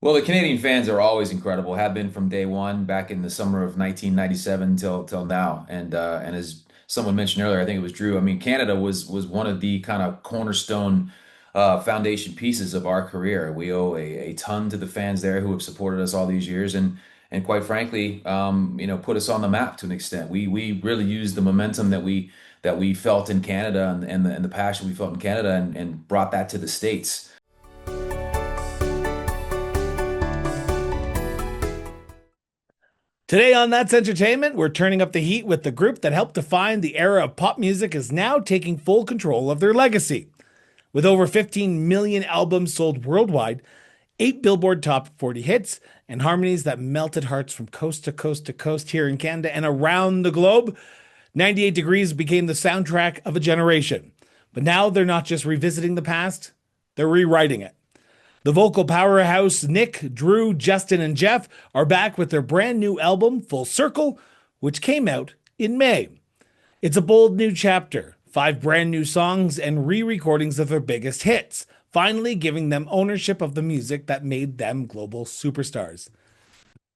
Well, the Canadian fans are always incredible. Have been from day one, back in the summer of 1997 till now. And as someone mentioned earlier, I think it was Drew. I mean, Canada was one of the kind of cornerstone foundation pieces of our career. We owe a ton to the fans there who have supported us all these years, and quite frankly, put us on the map to an extent. We really used the momentum that we felt in Canada and the passion we felt in Canada and brought that to the States. Today on That's Entertainment, we're turning up the heat with the group that helped define the era of pop music is now taking full control of their legacy. With over 15 million albums sold worldwide, 8 Billboard Top 40 hits, and harmonies that melted hearts from coast to coast to coast here in Canada and around the globe, 98 Degrees became the soundtrack of a generation. But now they're not just revisiting the past, they're rewriting it. The vocal powerhouse Nick, Drew, Justin, and Jeff are back with their brand new album, Full Circle, which came out in May. It's a bold new chapter, 5 brand new songs and re recordings of their biggest hits, finally giving them ownership of the music that made them global superstars.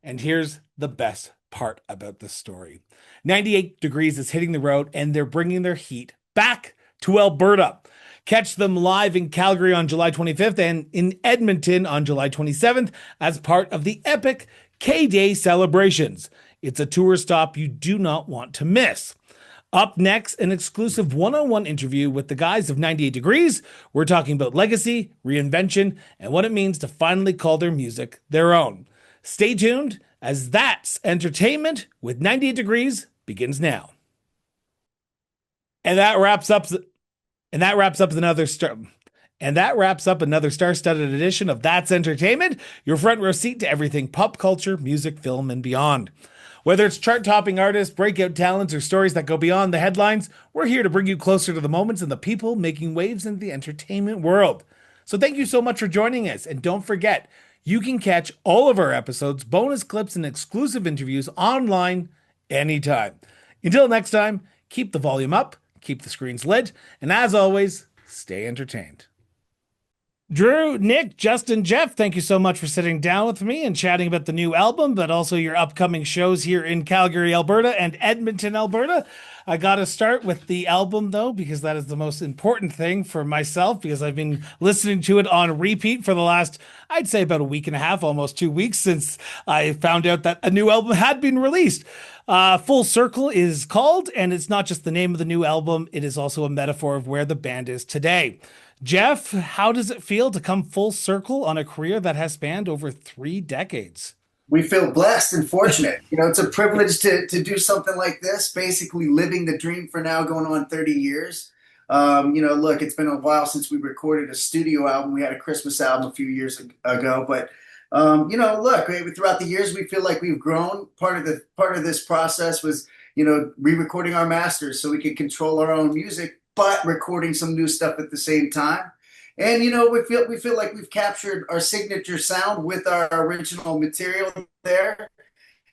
And here's the best part about this story: 98 Degrees is hitting the road and they're bringing their heat back to Alberta. Catch them live in Calgary on July 25th and in Edmonton on July 27th as part of the epic K-Day celebrations. It's a tour stop you do not want to miss. Up next, an exclusive one-on-one interview with the guys of 98 Degrees. We're talking about legacy, reinvention, and what it means to finally call their music their own. Stay tuned, as That's Entertainment with 98 Degrees begins now. And that wraps up and that wraps up another star. And that wraps up another star-studded edition of That's Entertainment, your front row seat to everything pop culture, music, film, and beyond. Whether it's chart-topping artists, breakout talents, or stories that go beyond the headlines, we're here to bring you closer to the moments and the people making waves in the entertainment world. So thank you so much for joining us, and don't forget, you can catch all of our episodes, bonus clips, and exclusive interviews online anytime. Until next time, keep the volume up, keep the screens lit, and as always, stay entertained. Drew, Nick, Justin, Jeff, thank you so much for sitting down with me and chatting about the new album, but also your upcoming shows here in Calgary, Alberta and Edmonton, Alberta. I got to start with the album, though, because that is the most important thing for myself, because I've been listening to it on repeat for the last, I'd say, about a week and a half, almost 2 weeks, since I found out that a new album had been released. Full Circle is called, and it's not just the name of the new album, it is also a metaphor of where the band is today. Jeff, how does it feel to come full circle on a career that has spanned over 3 decades? We feel blessed and fortunate. It's a privilege to do something like this, basically living the dream for now going on 30 years. Look, it's been a while since we recorded a studio album. We had a Christmas album a few years ago, but look, throughout the years, we feel like we've grown. Part of this process was, re-recording our masters so we could control our own music, but recording some new stuff at the same time. And we feel like we've captured our signature sound with our original material there.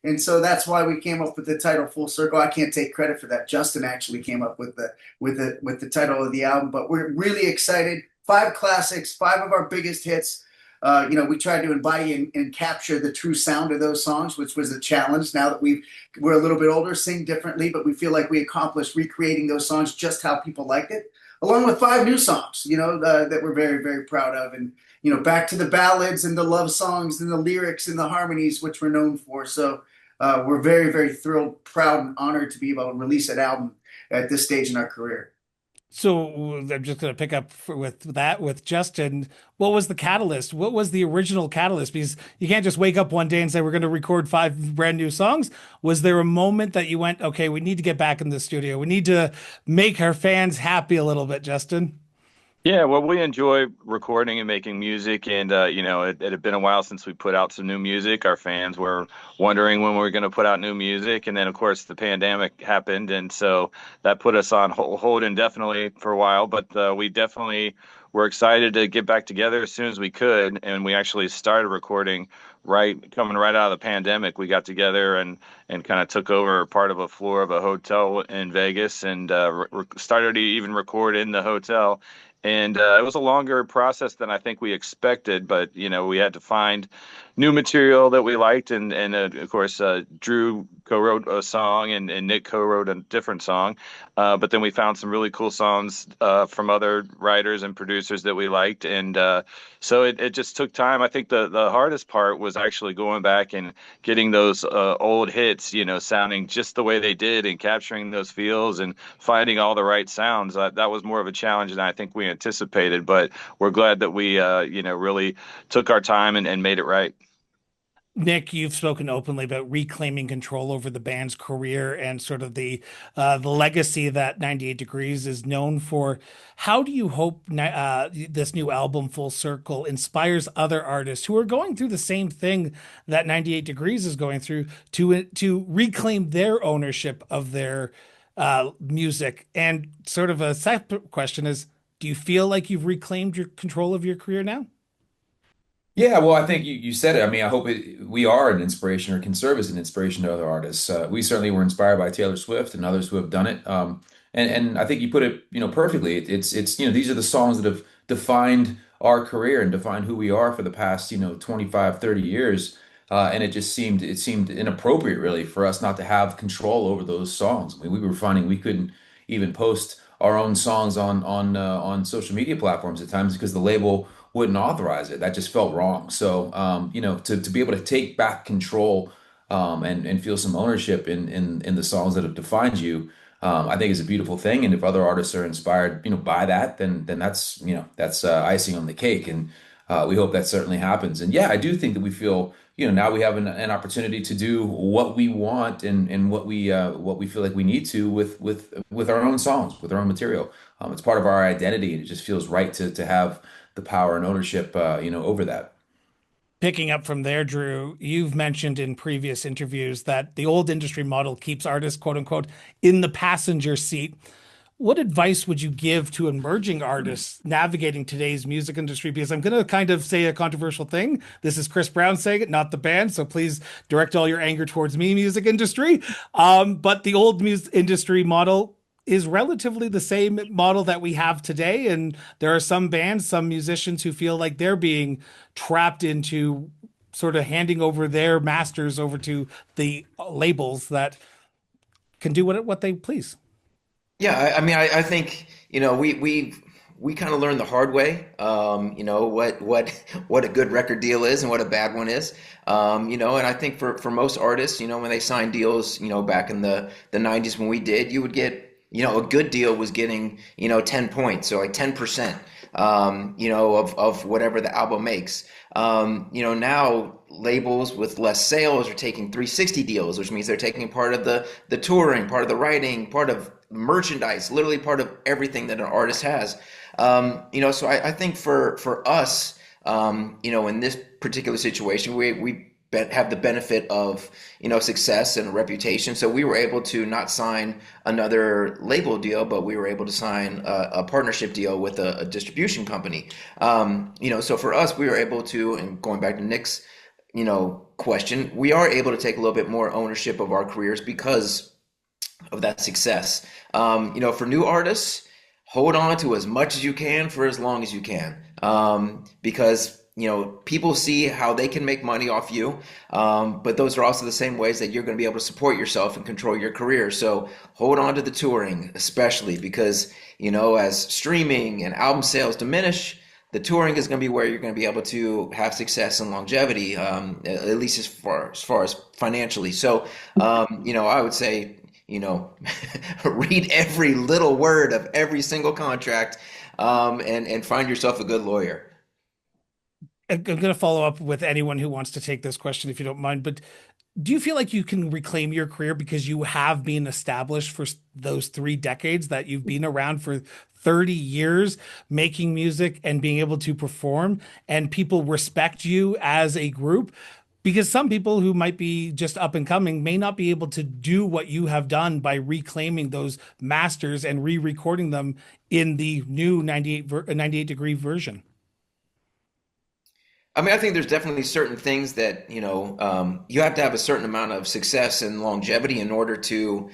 And so that's why we came up with the title Full Circle. I can't take credit for that. Justin actually came up with the title of the album, but we're really excited. 5 classics, 5 of our biggest hits. We tried to embody and capture the true sound of those songs, which was a challenge. Now that we're a little bit older, sing differently, but we feel like we accomplished recreating those songs just how people liked it, along with 5 new songs, that we're very, very proud of. And, back to the ballads and the love songs and the lyrics and the harmonies, which we're known for. So we're very, very thrilled, proud, and honored to be able to release an album at this stage in our career. So I'm just going to pick up with Justin. What was the catalyst? What was the original catalyst? Because you can't just wake up one day and say, we're going to record 5 brand new songs. Was there a moment that you went, okay, we need to get back in the studio. We need to make our fans happy a little bit, Justin? Yeah, well, we enjoy recording and making music, and it had been a while since we put out some new music. Our fans were wondering when we were going to put out new music, and then of course the pandemic happened, and so that put us on hold indefinitely for a while. But we definitely were excited to get back together as soon as we could, and we actually started recording coming right out of the pandemic, we got together and kind of took over part of a floor of a hotel in Vegas and started to even record in the hotel. And it was a longer process than I think we expected, but we had to find new material that we liked, and of course, Drew co-wrote a song, and Nick co-wrote a different song. But then we found some really cool songs from other writers and producers that we liked, and so it just took time. I think the hardest part was actually going back and getting those old hits, sounding just the way they did, and capturing those feels and finding all the right sounds. That was more of a challenge than I think we anticipated, but we're glad that we, really took our time and made it right. Nick, you've spoken openly about reclaiming control over the band's career and sort of the legacy that 98 Degrees is known for. How do you hope this new album, Full Circle, inspires other artists who are going through the same thing that 98 Degrees is going through to reclaim their ownership of their music? And sort of a separate question is, do you feel like you've reclaimed your control of your career now? Yeah, well, I think you said it. I mean, I hope we are an inspiration or can serve as an inspiration to other artists. We certainly were inspired by Taylor Swift and others who have done it. And I think you put it, perfectly. It's these are the songs that have defined our career and defined who we are for the past, 25, 30 years. And it seemed inappropriate really for us not to have control over those songs. I mean, we were finding we couldn't even post our own songs on social media platforms at times because the label wouldn't authorize it. That just felt wrong. So, to be able to take back control and feel some ownership in the songs that have defined you, I think is a beautiful thing. And if other artists are inspired, by that, then that's icing on the cake. And we hope that certainly happens. And yeah, I do think that we feel, now we have an opportunity to do what we want and what we feel like we need to with our own songs, with our own material. It's part of our identity, and it just feels right to have the power and ownership, over that. Picking up from there, Drew, you've mentioned in previous interviews that the old industry model keeps artists, quote unquote, in the passenger seat. What advice would you give to emerging artists navigating today's music industry? Because I'm going to kind of say a controversial thing. This is Chris Brown saying it, not the band. So please direct all your anger towards me, music industry. But the old music industry model is relatively the same model that we have today. And there are some bands, some musicians who feel like they're being trapped into sort of handing over their masters over to the labels that can do what they please. Yeah, I mean, I think, we kind of learned the hard way, what a good record deal is and what a bad one is. And I think for most artists, when they sign deals, back in the 90s when we did, you would get, a good deal was getting, 10 points, so like 10%, of whatever the album makes. Now labels with less sales are taking 360 deals, which means they're taking part of the touring, part of the writing, part of merchandise, literally part of everything that an artist has. So I think for us, in this particular situation, we have the benefit of, success and reputation. So we were able to not sign another label deal, but we were able to sign a partnership deal with a distribution company. So for us, we were able to, and going back to Nick's, question, we are able to take a little bit more ownership of our careers because of that success. For new artists, hold on to as much as you can for as long as you can, because people see how they can make money off you, but those are also the same ways that you're going to be able to support yourself and control your career. So hold on to the touring, especially because, as streaming and album sales diminish, the touring is going to be where you're going to be able to have success and longevity, at least as far as financially. So, I would say, read every little word of every single contract, and find yourself a good lawyer. I'm going to follow up with anyone who wants to take this question, if you don't mind. But do you feel like you can reclaim your career because you have been established for those 3 decades, that you've been around for 30 years making music and being able to perform, and people respect you as a group? Because some people who might be just up and coming may not be able to do what you have done by reclaiming those masters and re-recording them in the new 98 degree version. I mean, I think there's definitely certain things that, you have to have a certain amount of success and longevity in order to,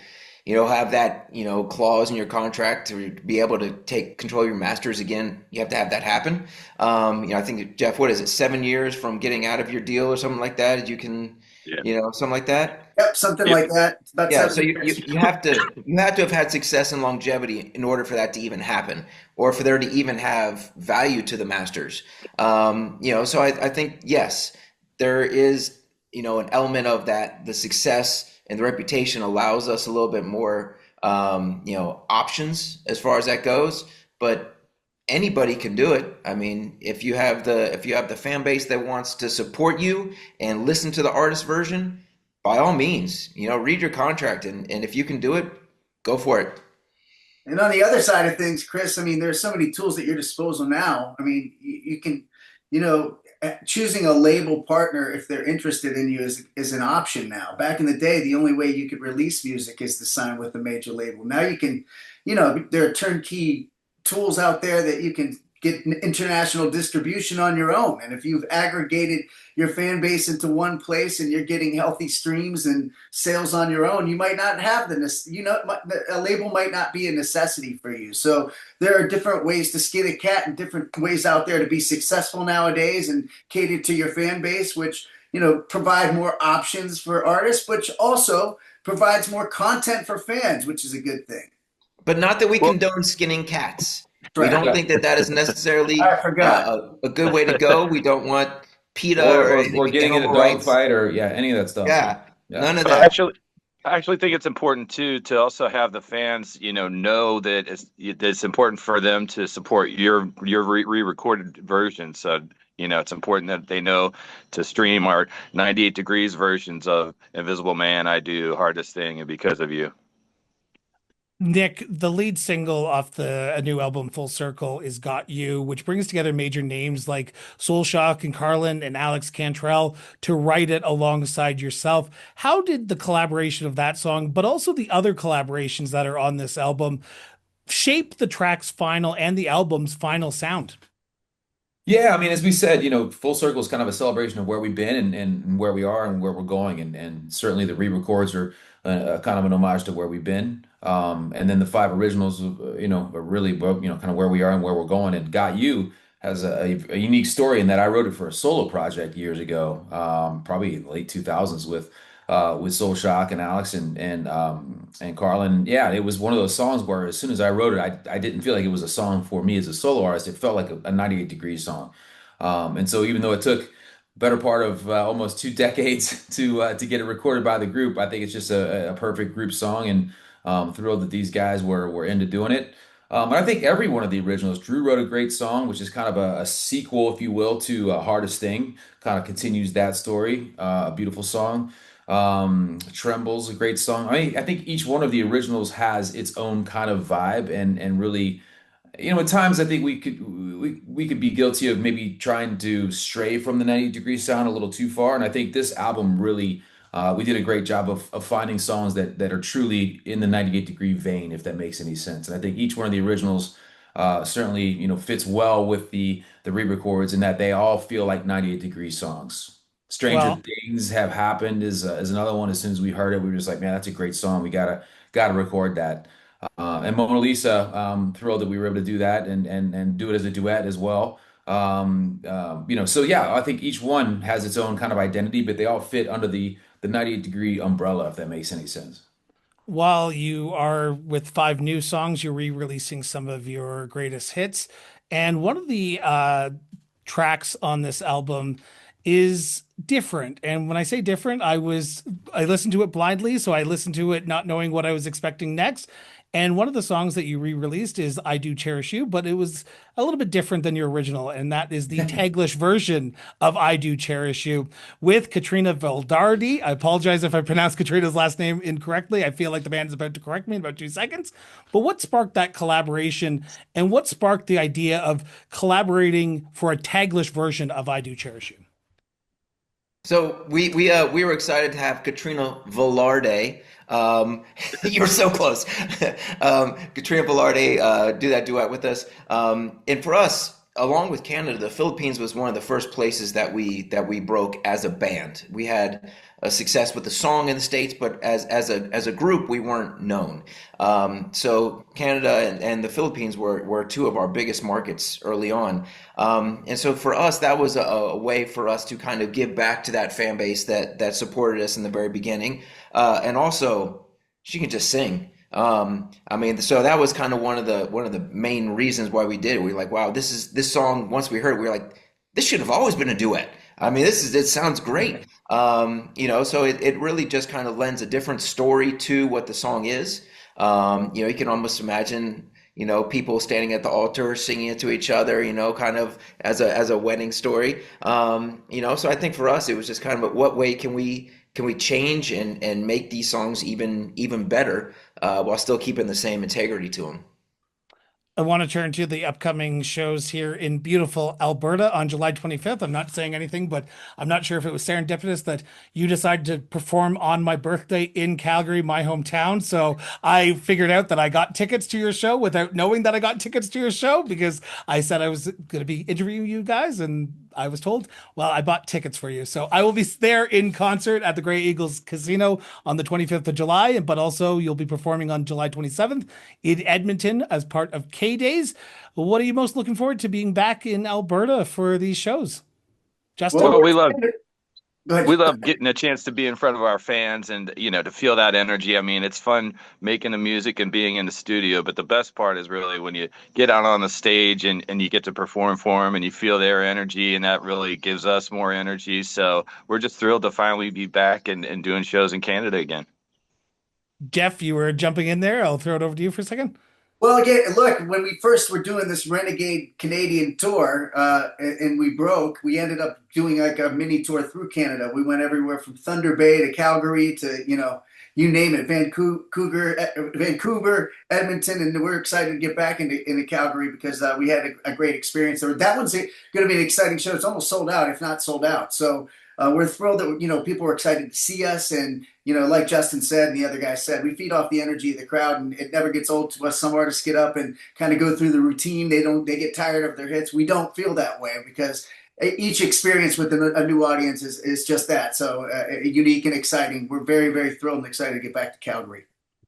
have that, clause in your contract to be able to take control of your masters again. You have to have that happen. I think, Jeff, what is it, 7 years from getting out of your deal or something like that? You can, Yeah. something like that. Yep, something Yeah. like that. It's about Yeah, so 7 years. you have to have had success and longevity in order for that to even happen, or for there to even have value to the masters. So I think yes, there is an element of that. The success and the reputation allows us a little bit more options as far as that goes. But anybody can do it. I mean, if you have the fan base that wants to support you and listen to the artist version, by all means, read your contract, and if you can do it, go for it. And on the other side of things, Chris, I mean, there's so many tools at your disposal now. I mean, you can, choosing a label partner if they're interested in you is an option now. Back in the day, the only way you could release music is to sign with a major label. Now you can, there are turnkey tools out there that you can get international distribution on your own. And if you've aggregated your fan base into one place and you're getting healthy streams and sales on your own, you might not have a label might not be a necessity for you. So there are different ways to skin a cat and different ways out there to be successful nowadays and cater to your fan base, which, provide more options for artists, which also provides more content for fans, which is a good thing. But not that we condone skinning cats. We Right. don't think that is necessarily I forgot. a good way to go. We don't want PETA or getting in a dogfight or any of that stuff. Yeah, none of I that. actually think it's important too to also have the fans, know that it's important for them to support your re-recorded version. So, it's important that they know to stream our 98 Degrees versions of Invisible Man, I Do, Hardest Thing, and Because of You. Nick, the lead single off a new album, Full Circle, is Got You, which brings together major names like Soul Shock and Carlin and Alex Cantrell to write it alongside yourself. How did the collaboration of that song, but also the other collaborations that are on this album, shape the track's final and the album's final sound? Yeah, I mean, as we said, Full Circle is kind of a celebration of where we've been and where we are and where we're going. And certainly the re-records are kind of an homage to where we've been. And then the five originals, are really, kind of where we are and where we're going. And Got You has a unique story in that I wrote it for a solo project years ago, probably late 2000s with Soul Shock and Alex and Carlin. Yeah, it was one of those songs where as soon as I wrote it, I didn't feel like it was a song for me as a solo artist. It felt like a 98 Degrees song. And so even though it took better part of almost 2 decades to get it recorded by the group, I think it's just a perfect group song, and thrilled that these guys were into doing it. And I think every one of the originals, Drew wrote a great song, which is kind of a sequel, if you will, to Hardest Thing, kind of continues that story. A beautiful song. Trembles, a great song. I think each one of the originals has its own kind of vibe, and really, at times I think we could be guilty of maybe trying to stray from the 90 degree sound a little too far. And I think this album really, we did a great job of finding songs that are truly in the 98 degree vein, if that makes any sense. And I think each one of the originals certainly, fits well with the re-records in that they all feel like 98 degree songs. Stranger Well, Things Have Happened is another one. As soon as we heard it, we were just like, man, that's a great song. We gotta record that. And Mona Lisa, thrilled that we were able to do that and do it as a duet as well. So yeah, I think each one has its own kind of identity, but they all fit under the 98 degree umbrella, if that makes any sense. while you are with five new songs, you're re-releasing some of your greatest hits. And one of the tracks on this album is different. And when I say different, I listened to it blindly, so I listened to it not knowing what I was expecting next. And one of the songs that you re-released is I Do Cherish You, but it was a little bit different than your original, and that is the Taglish version of I Do Cherish You with Katrina Valdardi. I apologize if I pronounced Katrina's last name incorrectly. I feel like the band is about to correct me in about 2 seconds. But what sparked that collaboration, and what sparked the idea of collaborating for a Taglish version of I Do Cherish You? So we were excited to have Katrina Velarde. You were so close. Katrina Velarde do that duet with us. And for us, along with Canada, the Philippines was one of the first places that we broke as a band. We had a success with the song in the States, but as a group, we weren't known. So Canada and the Philippines were two of our biggest markets early on. And so for us, that was a way for us to kind of give back to that fan base that supported us in the very beginning. And also, she can just sing. I mean, so that was kind of one of the main reasons why we did it. We were like, wow, this song. Once we heard it, we were like, this should have always been a duet. I mean, it sounds great. So it really just kind of lends a different story to what the song is. You can almost imagine, people standing at the altar singing it to each other, kind of as a wedding story. So I think for us, it was just kind of what way can we change and make these songs even better, while still keeping the same integrity to them. I want to turn to the upcoming shows here in beautiful Alberta on July 25th. I'm not saying anything, but I'm not sure if it was serendipitous that you decided to perform on my birthday in Calgary, my hometown. So I figured out that I got tickets to your show without knowing that I got tickets to your show because I said I was going to be interviewing you guys and I was told, well, I bought tickets for you. So I will be there in concert at the Grey Eagles Casino on the 25th of July, but also you'll be performing on July 27th in Edmonton as part of K Days. What are you most looking forward to being back in Alberta for these shows? Justin? Well, Well, go ahead. we love getting a chance to be in front of our fans and to feel that energy. I mean, it's fun making the music and being in the studio, but the best part is really when you get out on the stage and you get to perform for them and you feel their energy, and that really gives us more energy. So we're just thrilled to finally be back and doing shows in Canada again. Jeff, you were jumping in there. I'll throw it over to you for a second. Well, again, look, when we first were doing this Renegade Canadian tour, and we broke, we ended up doing like a mini tour through Canada. We went everywhere from Thunder Bay to Calgary to, you name it, Vancouver, Edmonton, and we're excited to get back into Calgary because we had a great experience there. That one's going to be an exciting show. It's almost sold out, if not sold out. So we're thrilled that people were excited to see us, and like Justin said and the other guy said, we feed off the energy of the crowd, and it never gets old to us. Some artists get up and kind of go through the routine. They get tired of their hits. We don't feel that way because each experience with a new audience is just that. So unique and exciting. We're very, very thrilled and excited to get back to Calgary.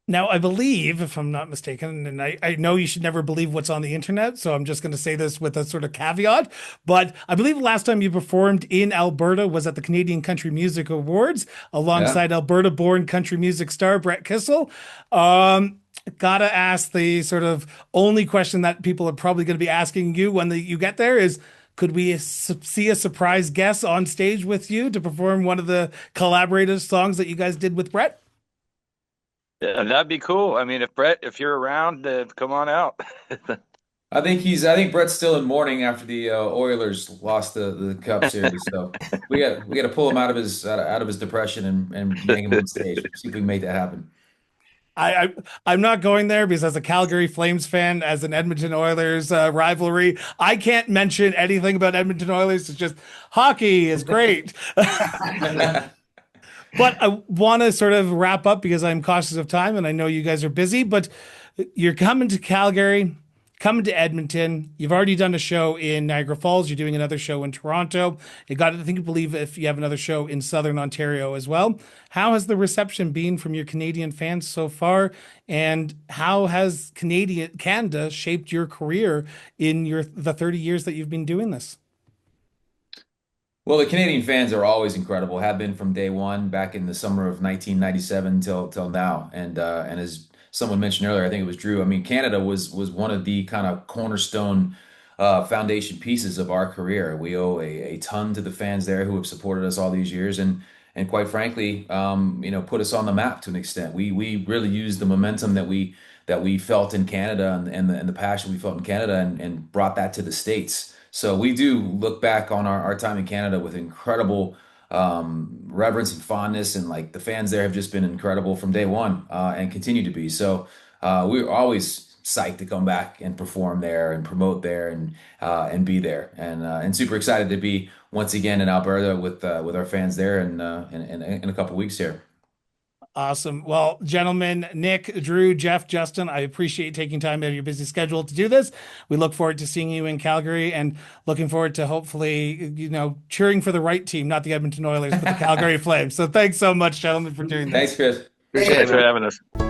Now, I believe, if I'm not mistaken, and I know you should never believe what's on the internet, so I'm just going to say this with a sort of caveat, but I believe the last time you performed in Alberta was at the Canadian Country Music Awards Yeah. alongside Alberta-born country music star Brett Kissel. Gotta ask the sort of only question that people are probably going to be asking you when you get there is, could we see a surprise guest on stage with you to perform one of the collaborative songs that you guys did with Brett? Yeah, that'd be cool. I mean, if you're around, come on out. I think Brett's still in mourning after the Oilers lost the Cup Series. So we got to pull him out of his depression and bring him on stage. See if we can make that happen. I'm not going there because as a Calgary Flames fan, as an Edmonton Oilers rivalry, I can't mention anything about Edmonton Oilers. It's just hockey is great. But I want to sort of wrap up because I'm cautious of time and I know you guys are busy, but you're coming to Calgary, coming to Edmonton. You've already done a show in Niagara Falls. You're doing another show in Toronto. I think you believe if you have another show in Southern Ontario as well. How has the reception been from your Canadian fans so far? And how has Canada shaped your career in the 30 years that you've been doing this? Well, the Canadian fans are always incredible, have been from day one, back in the summer of 1997 till now. And as someone mentioned earlier, I think it was Drew. I mean, Canada was one of the kind of cornerstone foundation pieces of our career. We owe a ton to the fans there who have supported us all these years, and quite frankly, put us on the map to an extent. We really used the momentum that we felt in Canada and the passion we felt in Canada and brought that to the States. So we do look back on our time in Canada with incredible reverence and fondness, and like the fans there have just been incredible from day one and continue to be. So we're always psyched to come back and perform there and promote there and be there, and super excited to be once again in Alberta with our fans there in a couple weeks here. Awesome. Well, gentlemen, Nick, Drew, Jeff, Justin, I appreciate taking time out of your busy schedule to do this. We look forward to seeing you in Calgary and looking forward to hopefully, cheering for the right team, not the Edmonton Oilers, but the Calgary Flames. So thanks so much, gentlemen, for doing this. Thanks, Chris. Thank Appreciate Thanks it. for you. having us.